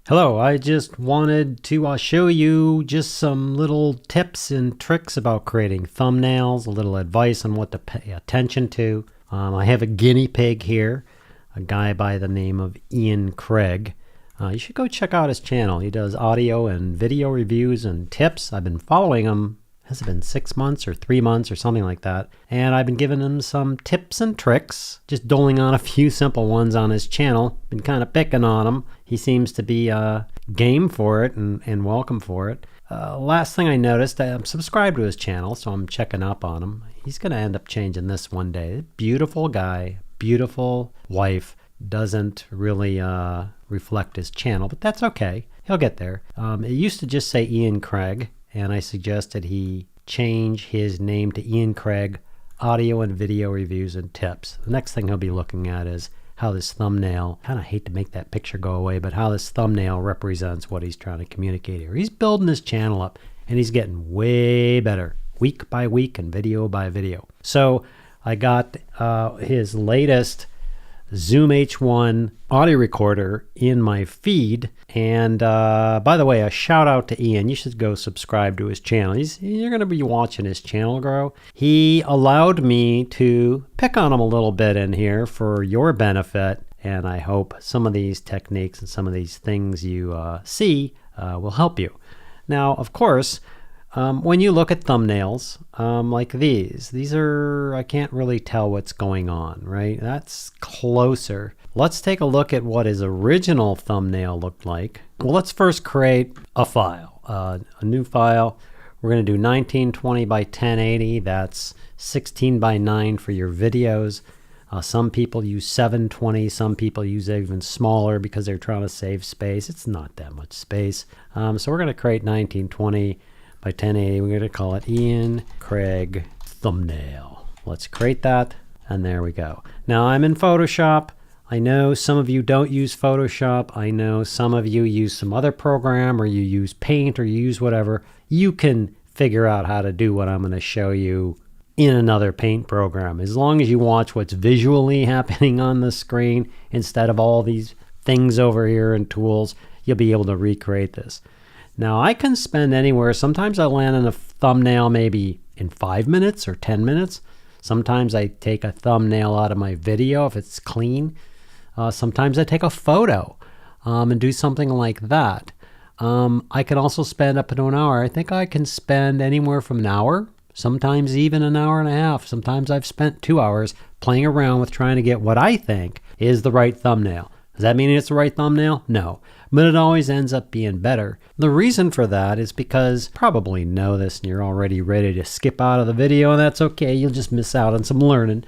Hello, I just wanted to show you just some little tips and tricks about creating thumbnails, a little advice on what to pay attention to. I have a guinea pig here, a guy by the name of Ian Craig. You should go check out his channel. He does audio and video reviews and tips. I've been following him. Has it been 6 months or 3 months or something like that? And I've been giving him some tips and tricks, just doling on a few simple ones on his channel. Been kind of picking on him. He seems to be game for it and welcome for it. Last thing I noticed, I'm subscribed to his channel, so I'm checking up on him. He's going to end up changing this one day. Beautiful guy, beautiful wife. Doesn't really reflect his channel, but that's okay. He'll get there. It used to just say Ian Craig, and I suggested he change his name to Ian Craig Audio and Video Reviews and Tips. The next thing he'll be looking at is how this thumbnail, kind of hate to make that picture go away, but how this thumbnail represents what he's trying to communicate here. He's building his channel up, and he's getting way better week by week and video by video. So I got his latest Zoom H1 audio recorder in my feed. And by the way, a shout out to Ian. You should go subscribe to his channel. You're going to be watching his channel grow. He allowed me to pick on him a little bit in here for your benefit. And I hope some of these techniques and some of these things you see will help you. Now, of course, when you look at thumbnails like these are, I can't really tell what's going on, right? That's closer. Let's take a look at what his original thumbnail looked like. Well, let's first create a file, a new file. We're going to do 1920 by 1080. That's 16 by 9 for your videos. Some people use 720. Some people use even smaller because they're trying to save space. It's not that much space. So we're going to create 1920 by 1080. We're going to call it Ian Craig thumbnail. Let's create that, and there we go. Now I'm in Photoshop. I know some of you don't use Photoshop. I know some of you use some other program, or you use Paint, or you use whatever. You can figure out how to do what I'm going to show you in another Paint program, as long as you watch what's visually happening on the screen instead of all these things over here and tools. You'll be able to recreate this. Now I can spend anywhere, sometimes I land on a thumbnail maybe in 5 minutes or 10 minutes. Sometimes I take a thumbnail out of my video if it's clean. Sometimes I take a photo and do something like that. I can also spend up to an hour. I think I can spend anywhere from an hour, sometimes even an hour and a half. Sometimes I've spent 2 hours playing around with trying to get what I think is the right thumbnail. Does that mean it's the right thumbnail? No. But it always ends up being better. The reason for that is because you probably know this and you're already ready to skip out of the video, and that's okay. You'll just miss out on some learning.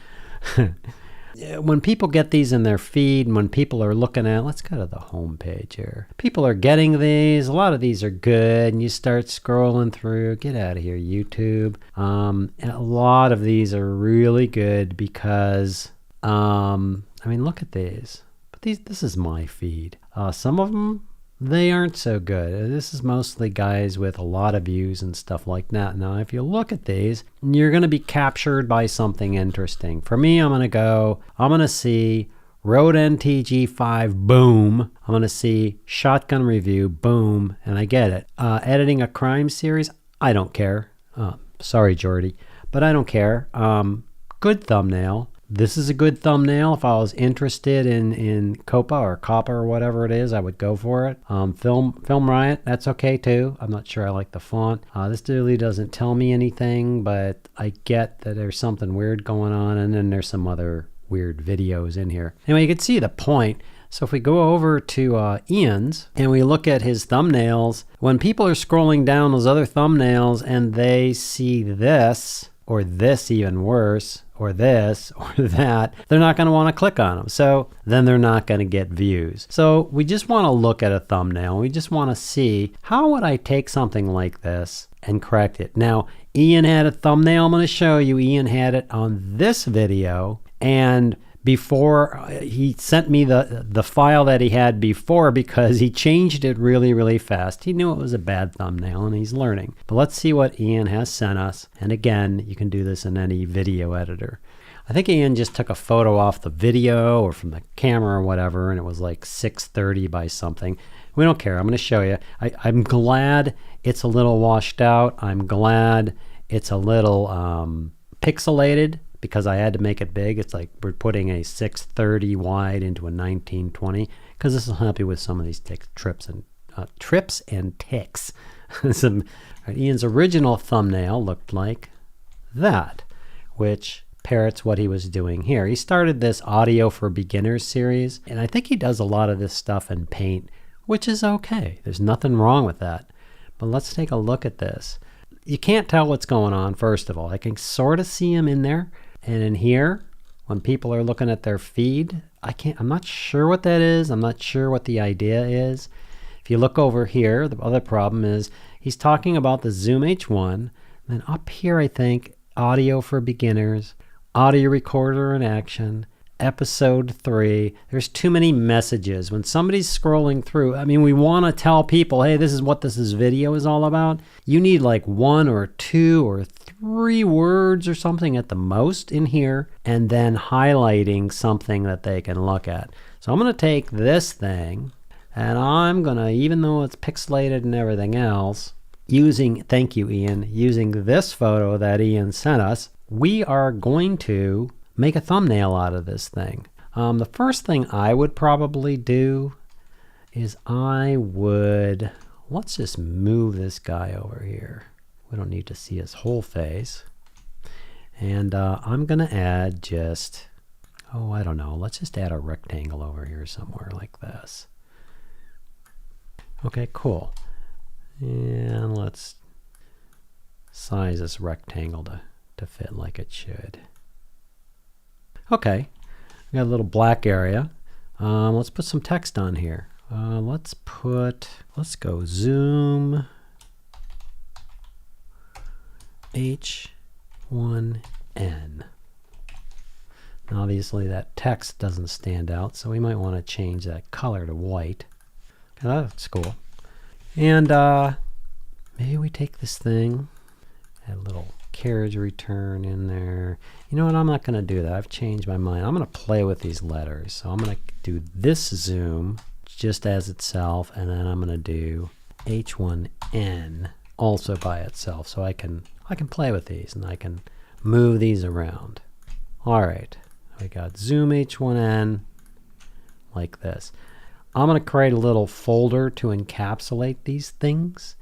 When people get these in their feed, and when people are looking at, let's go to the home page here. People are getting these. A lot of these are good, and you start scrolling through. Get out of here, YouTube. And a lot of these are really good because, I mean, look at these. This is my feed. Some of them, they aren't so good. This is mostly guys with a lot of views and stuff like that. Now, if you look at these, you're going to be captured by something interesting. For me, I'm going to see Rode NTG5, boom. I'm going to see Shotgun Review, boom, and I get it. Editing a crime series, I don't care. Sorry, Jordy, but I don't care. Good thumbnail. This is a good thumbnail. If I was interested in COPA or COPPA or whatever it is, I would go for it. Film Riot, that's okay too. I'm not sure I like the font. This really doesn't tell me anything, but I get that there's something weird going on, and then there's some other weird videos in here. Anyway, you can see the point. So if we go over to Ian's and we look at his thumbnails, when people are scrolling down those other thumbnails and they see this, or this even worse, or this, or that, they're not going to want to click on them. So then they're not going to get views. So we just want to look at a thumbnail. We just want to see, how would I take something like this and correct it? Now, Ian had a thumbnail I'm going to show you. Ian had it on this video, and before he sent me the file that he had before, because he changed it really fast. He knew it was a bad thumbnail, and he's learning. But let's see what Ian has sent us. And again, you can do this in any video editor. I think Ian just took a photo off the video or from the camera or whatever, and it was like 630 by something. We don't care. I'm going to show you. I'm glad it's a little washed out. I'm glad it's a little pixelated because I had to make it big. It's like we're putting a 630 wide into a 1920 because this will help you with some of these trips and ticks. Ian's original thumbnail looked like that, which parrots what he was doing here. He started this Audio for Beginners series, and I think he does a lot of this stuff in Paint, which is okay. There's nothing wrong with that. But let's take a look at this. You can't tell what's going on, first of all. I can sort of see him in there, and in here, when people are looking at their feed, I'm not sure what that is. I'm not sure what the idea is. If you look over here, the other problem is he's talking about the Zoom H1, then up here, I think, Audio for Beginners, Audio Recorder in Action, Episode 3. There's too many messages. When somebody's scrolling through, I mean, we want to tell people, hey, this is what this video is all about. You need like 1 or 2 or 3 words or something at the most in here, and then highlighting something that they can look at. So I'm going to take this thing, and I'm going to, even though it's pixelated and everything else, thank you, Ian, using this photo that Ian sent us, we are going to make a thumbnail out of this thing. The first thing I would probably do is let's just move this guy over here. We don't need to see his whole face. And I'm going to add just, I don't know, let's just add a rectangle over here somewhere like this. Okay, cool. And let's size this rectangle to fit like it should. Okay, we got a little black area. Let's put some text on here. Let's go Zoom H1N. Now obviously that text doesn't stand out, so we might want to change that color to white. Okay, that's cool. And maybe we take this thing, add a little carriage return in there. You know what? I'm not going to do that. I've changed my mind. I'm going to play with these letters. So I'm going to do this zoom just as itself, and then I'm going to do H1N also by itself. So I can play with these and I can move these around. All right, we got zoom H1N like this. I'm going to create a little folder to encapsulate these things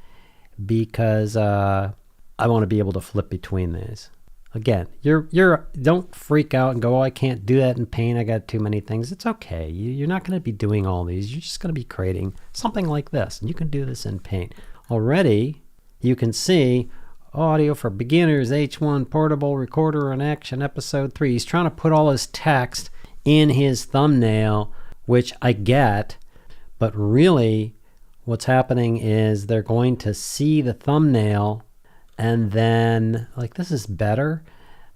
because I want to be able to flip between these. Again, don't freak out and go, oh, I can't do that in Paint. I got too many things. It's okay. You're not going to be doing all these. You're just going to be creating something like this. And you can do this in Paint. Already, you can see Audio for Beginners, H1, Portable, Recorder in Action, Episode 3. He's trying to put all his text in his thumbnail, which I get, but really what's happening is they're going to see the thumbnail and then, like, this is better.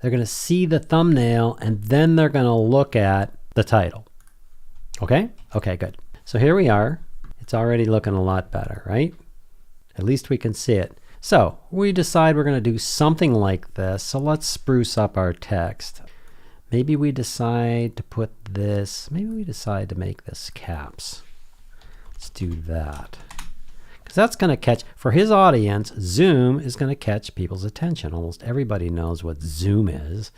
They're going to see the thumbnail and then they're going to look at the title. Okay? Okay, good. So here we are. It's already looking a lot better, right? At least we can see it. So we decide we're going to do something like this. So let's spruce up our text. Maybe we decide to put this, maybe we decide to make this caps. Let's do that. Because that's going to catch, for his audience, Zoom is going to catch people's attention. Almost everybody knows what Zoom is.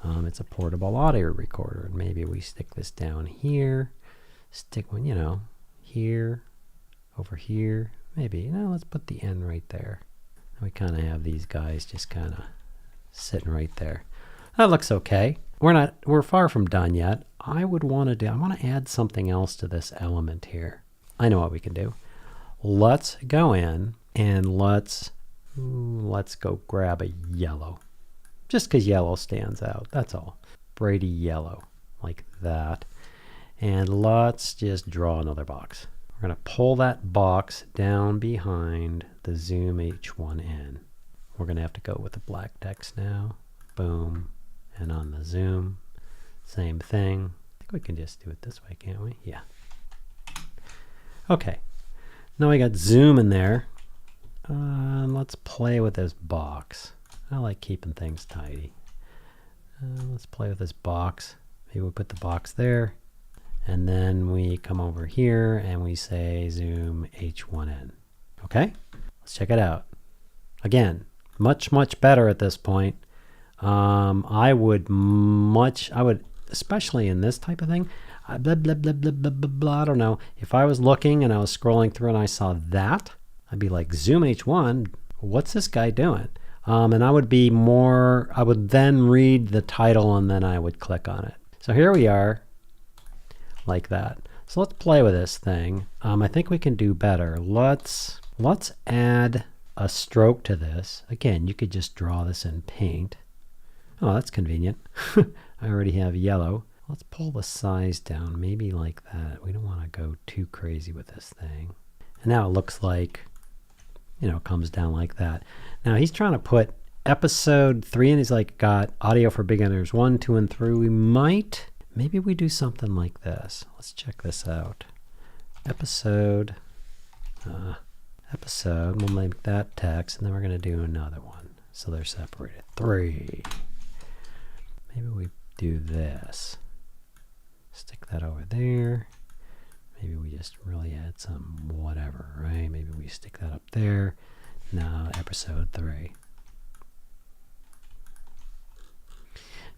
It's a portable audio recorder. Maybe we stick this down here, stick one, here, over here. Maybe, let's put the N right there. And we kind of have these guys just kind of sitting right there. That looks okay. We're far from done yet. I want to add something else to this element here. I know what we can do. Let's go in and let's go grab a yellow. Just because yellow stands out, that's all. Brady yellow, like that. And let's just draw another box. We're going to pull that box down behind the Zoom H1N. We're going to have to go with the black text now. Boom. And on the zoom, same thing. I think we can just do it this way, can't we? Yeah. Okay. Now we got zoom in there. Let's play with this box. I like keeping things tidy. Let's play with this box. Maybe we'll put the box there. And then we come over here and we say zoom H1N. Okay, let's check it out. Again, much better at this point. I would, especially in this type of thing, I don't know. If I was looking and I was scrolling through and I saw that, I'd be like, zoom H1, what's this guy doing? And I would then read the title and then I would click on it. So here we are, like that. So let's play with this thing. I think we can do better. Let's add a stroke to this. Again, you could just draw this in paint. Oh, that's convenient. I already have yellow. Let's pull the size down, maybe like that. We don't want to go too crazy with this thing. And now it looks like, it comes down like that. Now he's trying to put episode 3 and he's like got audio for beginners 1, 2, and 3. Maybe we do something like this. Let's check this out. Episode, we'll make that text, and then we're going to do another one. So they're separated. 3. Maybe we do this. Stick that over there. Maybe we just really add some whatever, right? Maybe we stick that up there. Now episode 3.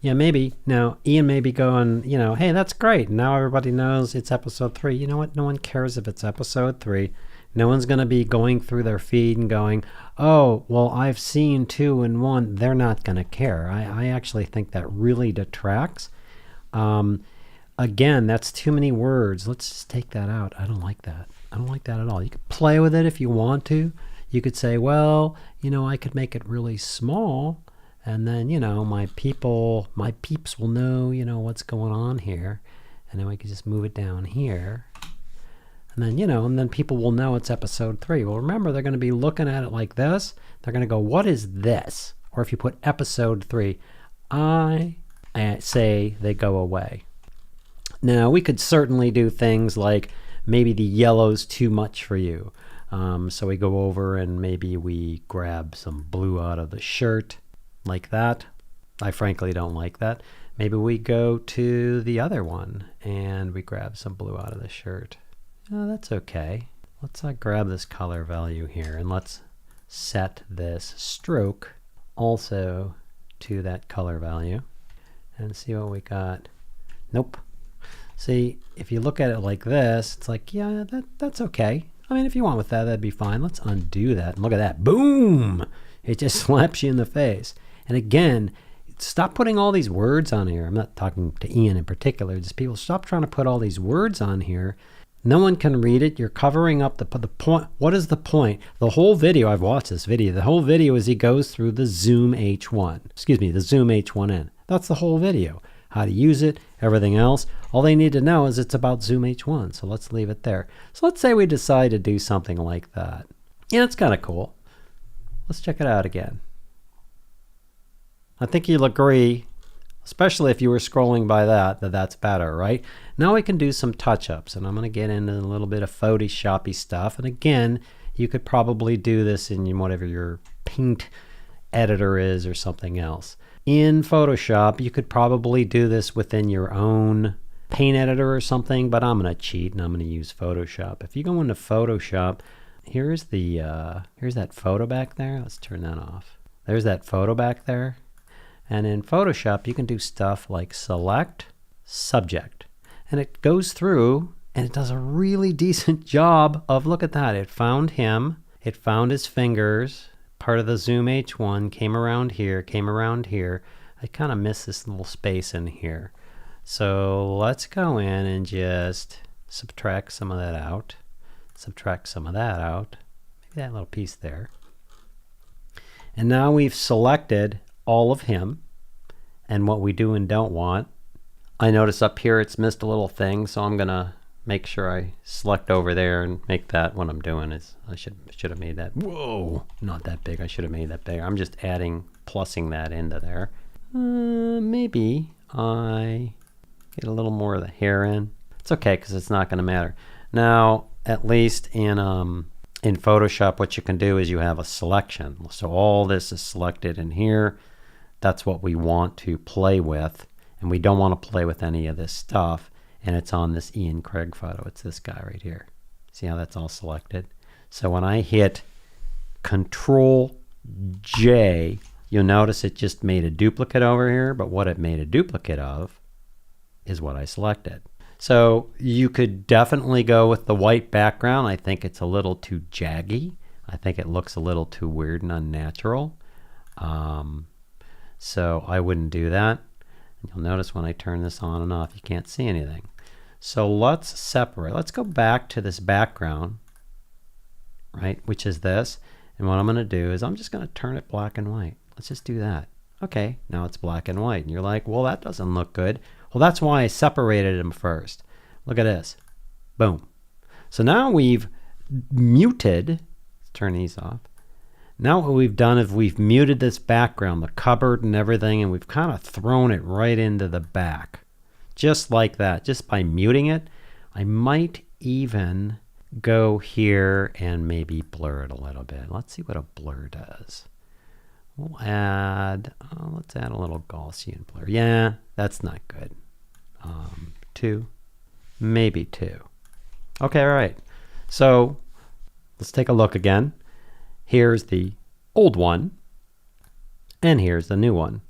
Yeah, maybe. Now, Ian may be going, hey, that's great. Now everybody knows it's episode 3. You know what? No one cares if it's episode 3. No one's going to be going through their feed and going, oh, well, I've seen 2 and 1. They're not going to care. I actually think that really detracts. Again, that's too many words. Let's just take that out. I don't like that. I don't like that at all. You could play with it if you want to. You could say, well, I could make it really small. And then, my peeps will know, what's going on here. And then we can just move it down here. And then, and then people will know it's episode 3. Well, remember, they're going to be looking at it like this. They're going to go, what is this? Or if you put episode 3, I say they go away. Now, we could certainly do things like maybe the yellow's too much for you. So we go over and maybe we grab some blue out of the shirt. Like that. I frankly don't like that. Maybe we go to the other one and we grab some blue out of the shirt. Oh, that's okay. Let's grab this color value here and let's set this stroke also to that color value and see what we got. Nope. See, if you look at it like this, it's like, yeah, that's okay. I mean, if you want with that, that'd be fine. Let's undo that and look at that. Boom! It just slaps you in the face. And again, stop putting all these words on here. I'm not talking to Ian in particular. Just people, stop trying to put all these words on here. No one can read it. You're covering up the point. What is the point? The whole video, I've watched this video. The whole video is he goes through the zoom H1. The zoom H1N. That's the whole video. How to use it, everything else. All they need to know is it's about zoom H1. So let's leave it there. So let's say we decide to do something like that. Yeah, it's kind of cool. Let's check it out again. I think you'll agree, especially if you were scrolling by that's better, right? Now we can do some touch-ups, and I'm going to get into a little bit of Photoshop-y stuff. And again, you could probably do this in whatever your paint editor is or something else. In Photoshop, you could probably do this within your own paint editor or something, but I'm going to cheat and I'm going to use Photoshop. If you go into Photoshop, here's that photo back there. Let's turn that off. There's that photo back there. And in Photoshop, you can do stuff like select subject. And it goes through and it does a really decent job of, look at that. It found him. It found his fingers. Part of the zoom H1 came around here, I kind of missed this little space in here. So let's go in and just subtract some of that out. Maybe that little piece there. And now we've selected all of him and what we do and don't want. I notice up here it's missed a little thing, so I'm gonna make sure I select over there and make that what I'm doing is I should have made that, whoa, not that big. I should have made that bigger. I'm just plussing that into there. Maybe I get a little more of the hair in. It's okay because it's not going to matter. Now, at least in Photoshop, what you can do is you have a selection. So all this is selected in here. that's what we want to play with, and we don't want to play with any of this stuff, and it's on this Ian Craig photo. It's this guy right here. See how that's all selected? So when I hit Control J, you'll notice it just made a duplicate over here, but what it made a duplicate of is what I selected. So you could definitely go with the white background. I think it's a little too jaggy. I think it looks a little too weird and unnatural. So I wouldn't do that. And you'll notice when I turn this on and off, you can't see anything. So let's separate. Let's go back to this background, right, which is this. And what I'm going to do is I'm just going to turn it black and white. Let's just do that. Okay, now it's black and white. And you're like, well, that doesn't look good. Well, that's why I separated them first. Look at this. Boom. So now we've muted. Let's turn these off. Now what we've done is we've muted this background, the cupboard and everything, and we've kind of thrown it right into the back. Just like that, just by muting it. I might even go here and maybe blur it a little bit. Let's see what a blur does. We'll add, let's add a little Gaussian blur. Yeah, that's not good. 2, maybe 2. Okay, all right. So let's take a look again. Here's the old one, and here's the new one.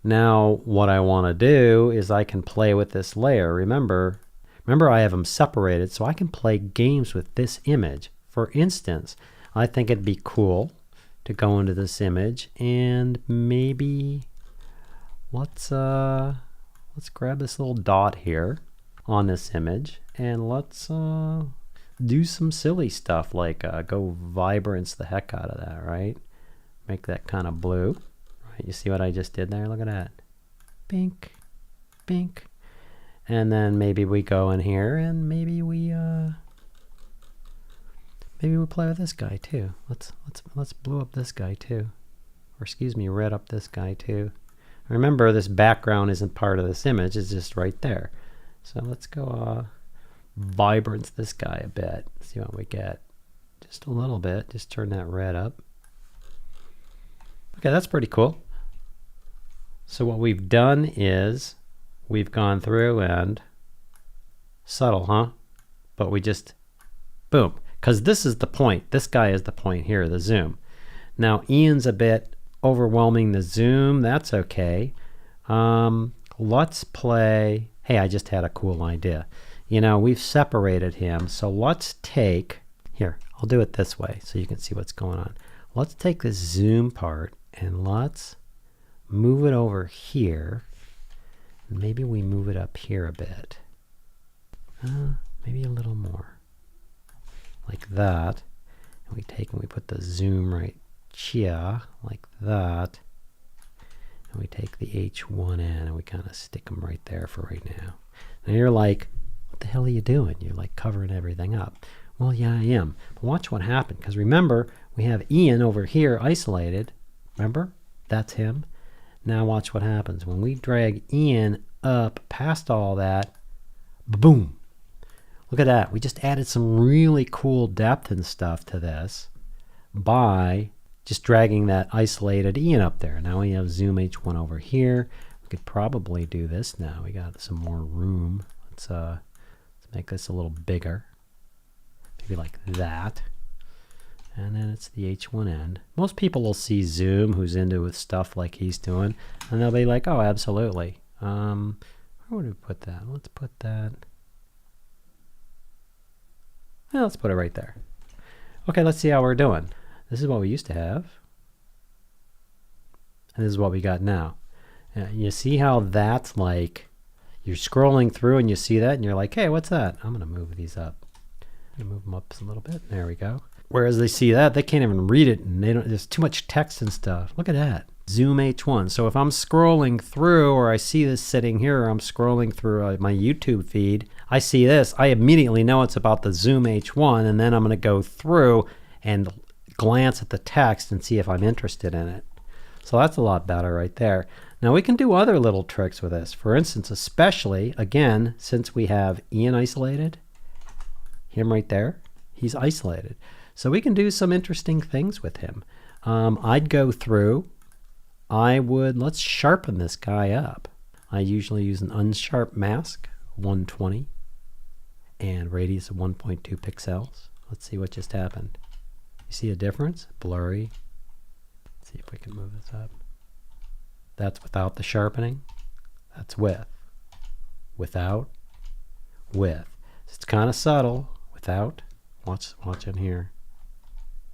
Now, what I want to do is I can play with this layer. Remember I have them separated, so I can play games with this image. For instance, I think it'd be cool to go into this image and maybe let's grab this little dot here on this image and let's do some silly stuff like go vibrance the heck out of that, right? Make that kind of blue. Right? You see what I just did there? Look at that. Bink, bink. And then maybe we go in here and maybe we play with this guy too. Let's blue up this guy too. Or excuse me, red up this guy too. Remember, this background isn't part of this image, it's just right there. So let's go vibrance this guy a bit. See what we get. Just a little bit. Just turn that red up. Okay, that's pretty cool. So what we've done is we've gone through and subtle, huh? But we just, boom. Because this is the point. This guy is the point here, the zoom. Now, Ian's a bit overwhelming the zoom. That's okay. Let's play. Hey, I just had a cool idea. You know, we've separated him. So let's take, here, I'll do it this way so you can see what's going on. Let's take this zoom part and let's move it over here. Maybe we move it up here a bit. Maybe a little more. Like that. And we take and we put the zoom right here, like that. And we take the H1N and we kind of stick them right there for right now. And you're like, what the hell are you doing? You're like covering everything up. Well, yeah, I am. But watch what happened. Because remember, we have Ian over here isolated. Remember? That's him. Now watch what happens. When we drag Ian up past all that, boom. Look at that. We just added some really cool depth and stuff to this by just dragging that isolated Ian up there. Now we have zoom H1 over here. We could probably do this now. We got some more room. Let's make this a little bigger. Maybe like that. And then it's the H1N. Most people will see zoom who's into with stuff like he's doing, and they'll be like, oh, absolutely. Where would we put that? Let's put that. Well, let's put it right there. Okay, let's see how we're doing. This is what we used to have. And this is what we got now. You see how that's like, you're scrolling through and you see that and you're like, hey, what's that? I'm going to move these up. I'm going to move them up a little bit. There we go. Whereas they see that, they can't even read it, and there's too much text and stuff. Look at that. Zoom H1. So if I'm scrolling through, or I see this sitting here, or I'm scrolling through my YouTube feed, I see this, I immediately know it's about the Zoom H1, and then I'm going to go through and glance at the text and see if I'm interested in it. So that's a lot better right there. Now we can do other little tricks with this. For instance, especially, again, since we have Ian isolated, him right there, he's isolated. So we can do some interesting things with him. I'd go through let's sharpen this guy up. I usually use an unsharp mask, 120, and radius of 1.2 pixels. Let's see what just happened. You see a difference? Blurry. Let's see if we can move this up. That's without the sharpening. That's with. Without, with. It's kind of subtle. Without. Watch in here.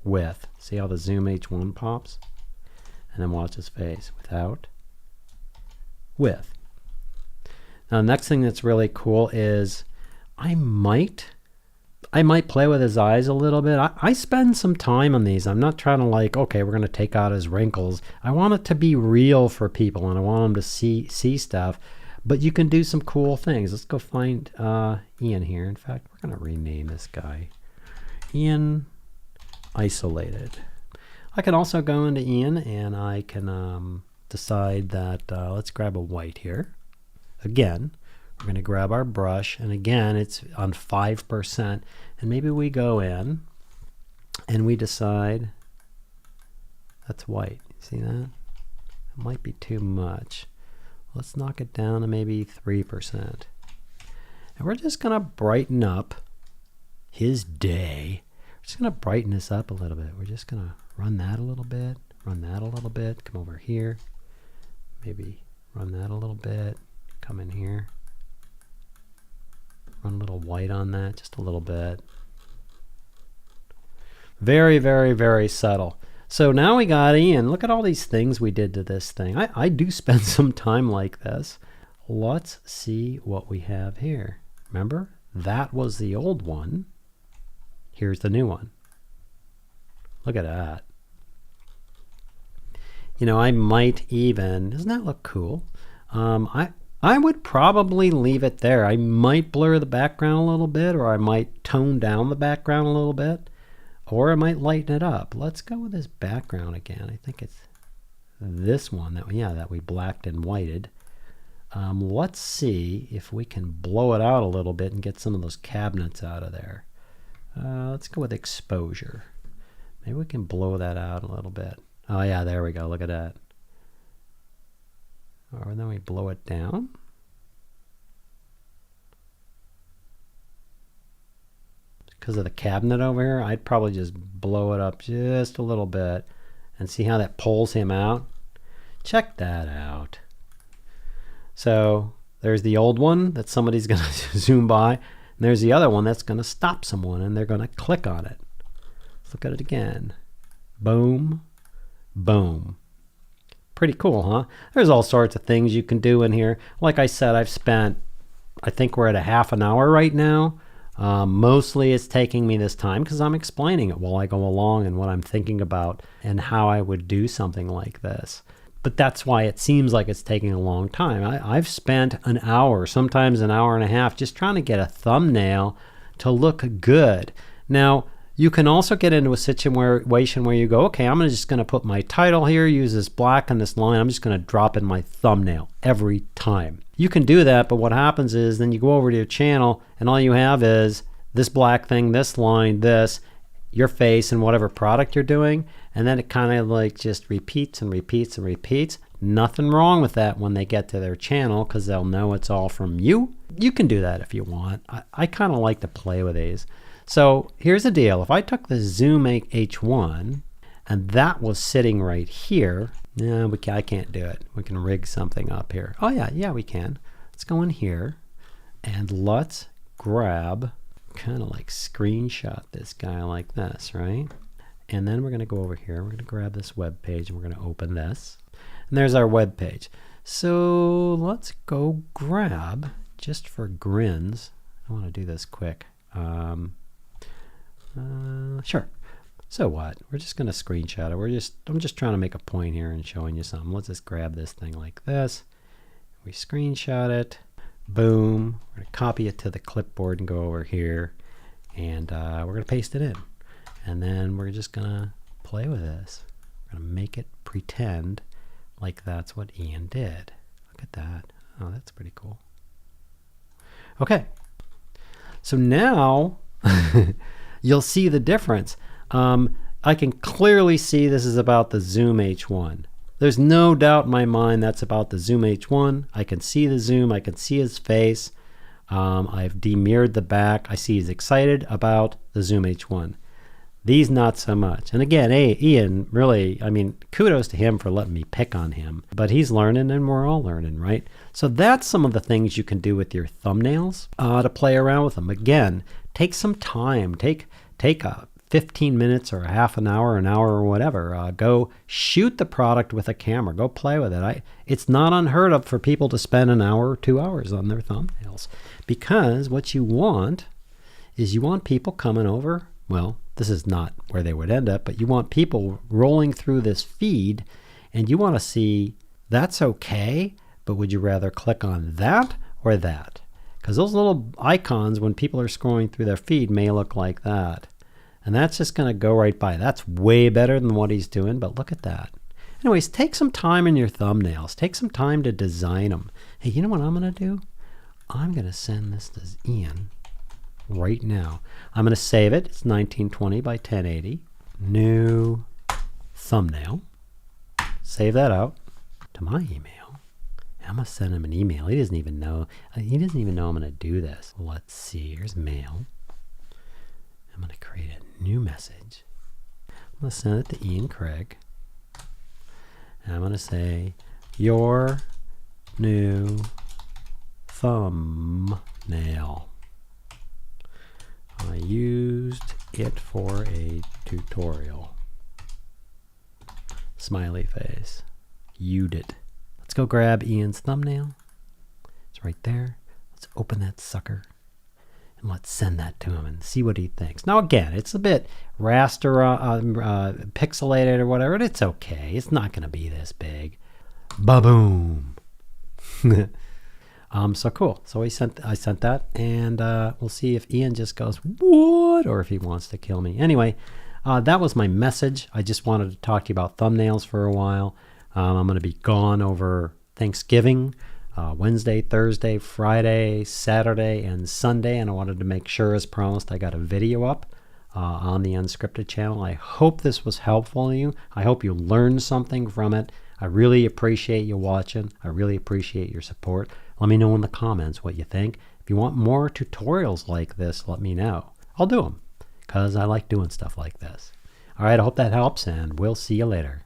With. See how the zoom H1 pops? And then watch his face. Without, with. Now the next thing that's really cool is I might play with his eyes a little bit. I spend some time on these. I'm not trying to like, okay, we're going to take out his wrinkles. I want it to be real for people, and I want them to see stuff. But you can do some cool things. Let's go find Ian here. In fact, we're going to rename this guy Ian Isolated. I can also go into Ian, and I can decide that let's grab a white here. Again, we're going to grab our brush, and again, it's on 5%. And maybe we go in, and we decide that's white. See that? It might be too much. Let's knock it down to maybe 3%. And we're just going to brighten up his day. We're just going to brighten this up a little bit. We're just going to run that a little bit, run that a little bit, come over here, maybe run that a little bit, come in here, run a little white on that, just a little bit. Very, very, very subtle. So now we got Ian. Look at all these things we did to this thing. I do spend some time like this. Let's see what we have here. Remember, that was the old one. Here's the new one. Look at that. You know, I might even, doesn't that look cool? I would probably leave it there. I might blur the background a little bit, or I might tone down the background a little bit, or I might lighten it up. Let's go with this background again. I think it's this one that we blacked and whited. Let's see if we can blow it out a little bit and get some of those cabinets out of there. Let's go with exposure. Maybe we can blow that out a little bit. Oh yeah, there we go. Look at that. Or then we blow it down. Because of the cabinet over here, I'd probably just blow it up just a little bit and see how that pulls him out. Check that out. So there's the old one that somebody's going to zoom by, and there's the other one that's going to stop someone, and they're going to click on it. Let's look at it again. Boom, boom. Pretty cool, huh? There's all sorts of things you can do in here. Like I said, I think we're at a half an hour right now. Mostly it's taking me this time because I'm explaining it while I go along and what I'm thinking about and how I would do something like this. But that's why it seems like it's taking a long time. I've spent an hour, sometimes an hour and a half, just trying to get a thumbnail to look good. Now, you can also get into a situation where you go, okay, I'm just going to put my title here, use this black and this line. I'm just going to drop in my thumbnail every time. You can do that, but what happens is then you go over to your channel and all you have is this black thing, this line, this, your face, and whatever product you're doing. And then it kind of like just repeats and repeats and repeats. Nothing wrong with that when they get to their channel because they'll know it's all from you. You can do that if you want. I kind of like to play with these. So here's the deal. If I took the zoom H1 and that was sitting right here, no, I can't do it. We can rig something up here. Oh yeah, we can. Let's go in here and let's grab, kind of like screenshot this guy like this, right? And then we're going to go over here. We're going to grab this web page and we're going to open this. And there's our web page. So let's go grab, just for grins, I want to do this quick. Sure. So what? We're just going to screenshot it. I'm just trying to make a point here and showing you something. Let's just grab this thing like this. We screenshot it. Boom. We're going to copy it to the clipboard and go over here. And we're going to paste it in. And then we're just going to play with this. We're going to make it pretend like that's what Ian did. Look at that. Oh, that's pretty cool. Okay. So now you'll see the difference. I can clearly see this is about the zoom H1. There's no doubt in my mind that's about the Zoom H1. I can see the Zoom. I can see his face. I've demirrored the back. I see he's excited about the Zoom H1. These not so much. And again, Ian, really, I mean, kudos to him for letting me pick on him. But he's learning and we're all learning, right? So that's some of the things you can do with your thumbnails to play around with them. Again, take some time. Take a 15 minutes or a half an hour or whatever. Go shoot the product with a camera. Go play with it. It's not unheard of for people to spend an hour or 2 hours on their thumbnails, because what you want is you want people coming over. Well, this is not where they would end up, but you want people rolling through this feed and you want to see that's okay, but would you rather click on that or that? Because those little icons, when people are scrolling through their feed, may look like that. And that's just going to go right by. That's way better than what he's doing, but look at that. Anyways, take some time in your thumbnails. Take some time to design them. Hey, you know what I'm going to do? I'm going to send this to Ian right now. I'm going to save it. It's 1920 by 1080. New thumbnail. Save that out to my email. I'm going to send him an email. He doesn't even know. He doesn't even know I'm going to do this. Let's see. Here's mail. I'm going to create a new message. I'm going to send it to Ian Craig. And I'm going to say, your new thumbnail. I used it for a tutorial. Smiley face. You'd it. Let's go grab Ian's thumbnail. It's right there. Let's open that sucker. And let's send that to him and see what he thinks. Now again, it's a bit raster, pixelated or whatever, and it's okay. It's not going to be this big. Ba-boom. So cool. So I sent that, and we'll see if Ian just goes, what? Or if he wants to kill me. Anyway, that was my message. I just wanted to talk to you about thumbnails for a while. I'm going to be gone over Thanksgiving. Wednesday, Thursday, Friday, Saturday, and Sunday, and I wanted to make sure, as promised, I got a video up on the Unscripted channel. I hope this was helpful to you. I hope you learned something from it. I really appreciate you watching. I really appreciate your support. Let me know in the comments what you think. If you want more tutorials like this, let me know. I'll do them because I like doing stuff like this. All right, I hope that helps, and we'll see you later.